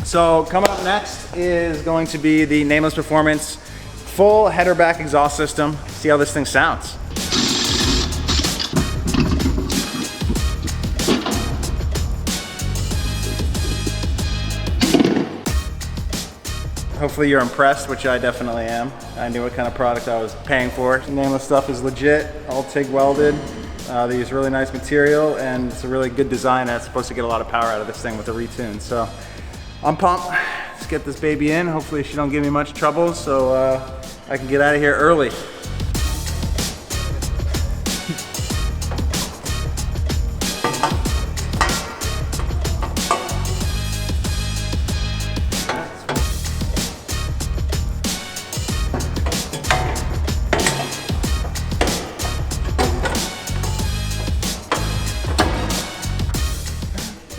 So coming up next is going to be the Nameless Performance full header back exhaust system. See how this thing sounds. Hopefully you're impressed, which I definitely am. I knew what kind of product I was paying for. The Nameless stuff is legit, all TIG welded. They use really nice material, and it's a really good design that's supposed to get a lot of power out of this thing with the retune. So I'm pumped. Let's get this baby in. Hopefully she don't give me much trouble, so I can get out of here early.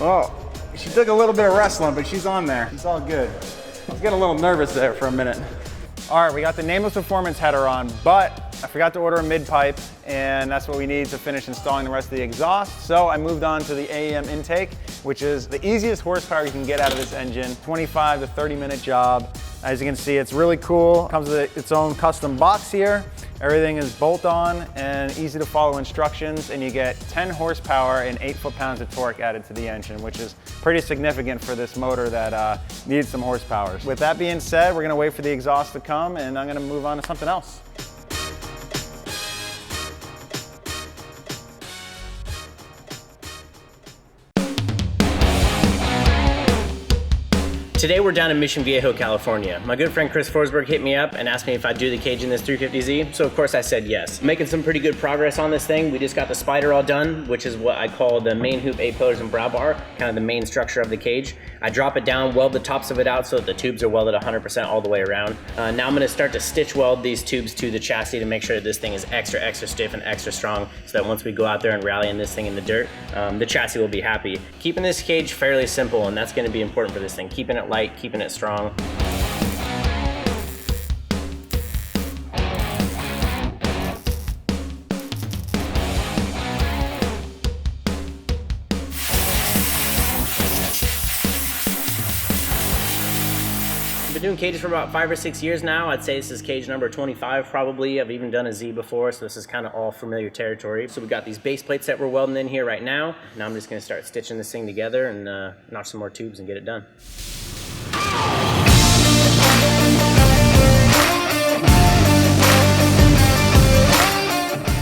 Oh, she took a little bit of wrestling, but she's on there. It's all good. I was getting a little nervous there for a minute. All right, we got the Nameless Performance header on, but I forgot to order a mid-pipe, and that's what we need to finish installing the rest of the exhaust. So I moved on to the AEM intake, which is the easiest horsepower you can get out of this engine. 25 to 30-minute job. As you can see, it's really cool. It comes with its own custom box here. Everything is bolt-on and easy to follow instructions, and you get 10 horsepower and 8 foot-pounds of torque added to the engine, which is pretty significant for this motor that needs some horsepower. With that being said, we're gonna wait for the exhaust to come, and I'm gonna move on to something else. Today we're down in Mission Viejo, California. My good friend Chris Forsberg hit me up and asked me if I'd do the cage in this 350Z, so of course I said yes. Making some pretty good progress on this thing. We just got the spider all done, which is what I call the main hoop, 8 pillars, and brow bar, kind of the main structure of the cage. I drop it down, weld the tops of it out so that the tubes are welded 100% all the way around. Now I'm gonna start to stitch weld these tubes to the chassis to make sure that this thing is extra stiff and extra strong, so that once we go out there and rally in this thing in the dirt, the chassis will be happy. Keeping this cage fairly simple, and that's gonna be important for this thing. Keeping it light, keeping it strong. I've been doing cages for about 5 or 6 years now. I'd say this is cage number 25 probably. I've even done a Z before, so this is kind of all familiar territory. So we got these base plates that we're welding in here right now. Now I'm just gonna start stitching this thing together and notch some more tubes and get it done.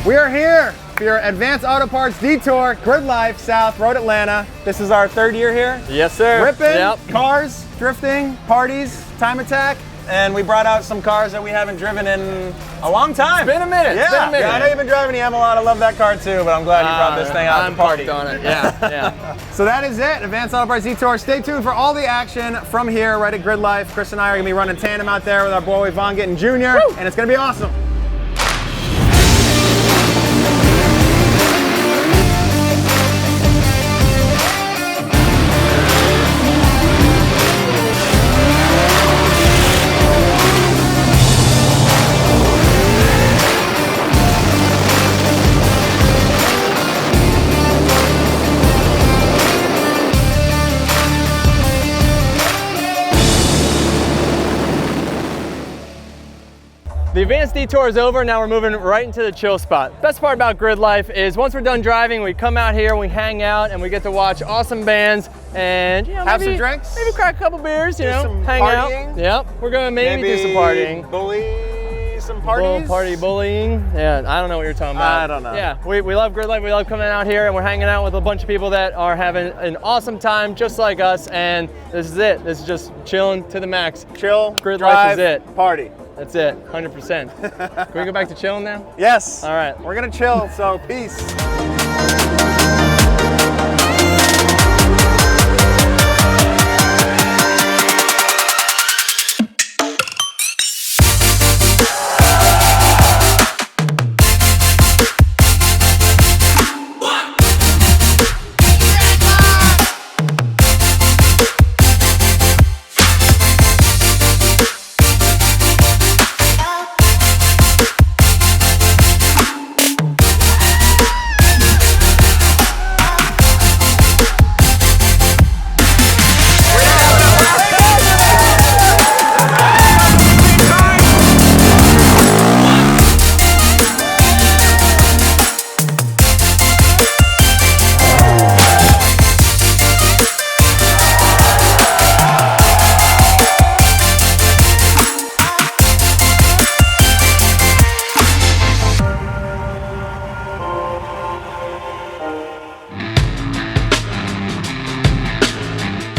We are here for your Advanced Auto Parts DETOUR, GRIDLIFE South, Road Atlanta. This is our 3rd year here. Yes, sir. Ripping, cars, drifting, parties, time attack, and we brought out some cars that we haven't driven in a long time. It's been a minute. Yeah, it's been a minute. Yeah, I know you've been driving the M-A-Lot. I love that car too, but I'm glad you brought this thing out to party. I'm pumped on it, yeah. So that is it, Advanced Auto Parts DETOUR. Stay tuned for all the action from here right at GRIDLIFE. Chris and I are gonna be running tandem out there with our boy Von Gittin Jr., and it's gonna be awesome. The advanced detour is over. Now we're moving right into the chill spot. Best part about GRIDLIFE is once we're done driving, we come out here, we hang out, and we get to watch awesome bands and have some drinks, maybe crack a couple beers, some hang partying. out. Yep, we're gonna maybe do some partying. Bully some parties. Party bullying. Yeah, I don't know what you're talking about. I don't know. Yeah, we love GRIDLIFE. We love coming out here and we're hanging out with a bunch of people that are having an awesome time just like us. And this is it. This is just chilling to the max. Chill. GRIDLIFE is it. Party. That's it, 100%. Can we go back to chilling now? Yes. All right. We're gonna chill, so peace.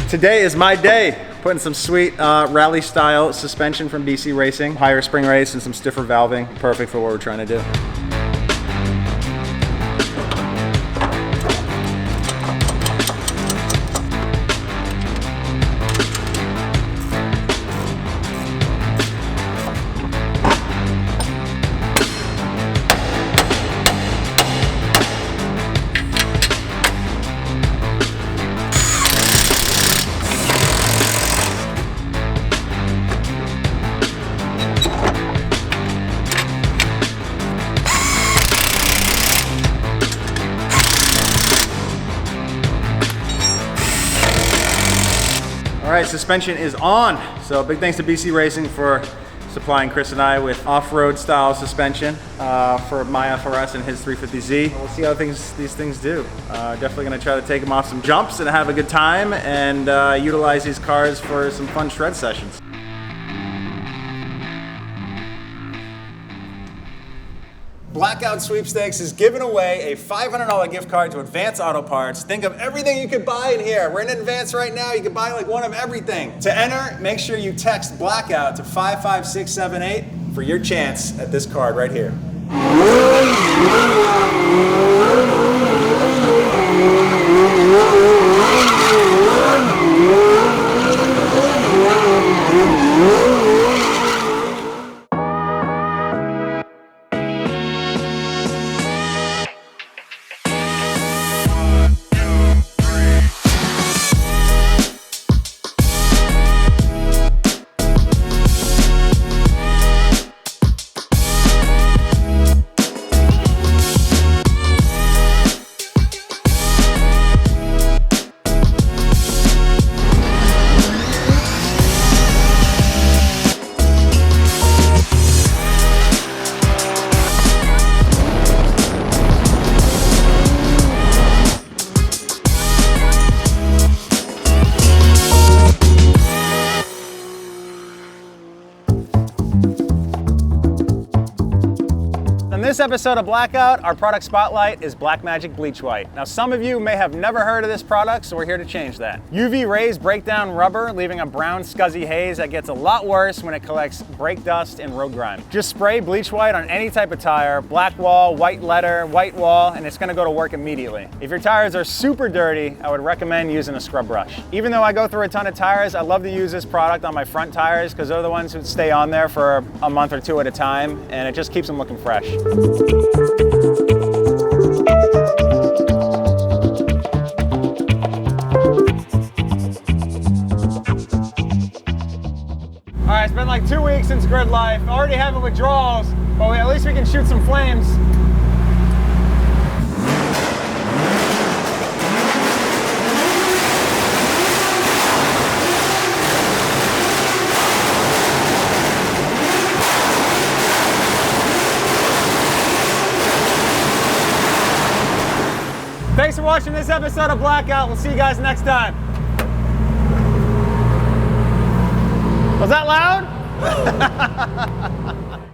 Today is my day. Putting some sweet rally style suspension from BC Racing, higher spring race and some stiffer valving. Perfect for what we're trying to do. All right, suspension is on. So big thanks to BC Racing for supplying Chris and I with off-road style suspension for my FRS and his 350Z. We'll see how these things do. Definitely gonna try to take them off some jumps and have a good time and utilize these cars for some fun shred sessions. BlackOut Sweepstakes is giving away a $500 gift card to Advance Auto Parts. Think of everything you could buy in here. We're in Advance right now. You can buy like one of everything. To enter, make sure you text BlackOut to 55678 for your chance at this card right here. On this episode of BlackOut, our product spotlight is Black Magic Bleach White. Now, some of you may have never heard of this product, so we're here to change that. UV rays break down rubber, leaving a brown scuzzy haze that gets a lot worse when it collects brake dust and road grime. Just spray Bleach White on any type of tire, black wall, white letter, white wall, and it's gonna go to work immediately. If your tires are super dirty, I would recommend using a scrub brush. Even though I go through a ton of tires, I love to use this product on my front tires because they're the ones who stay on there for a month or two at a time, and it just keeps them looking fresh. All right, it's been like 2 weeks since GRIDLIFE. Already having withdrawals, but at least we can shoot some flames. Thanks for watching this episode of BlackOut. We'll see you guys next time. Was that loud?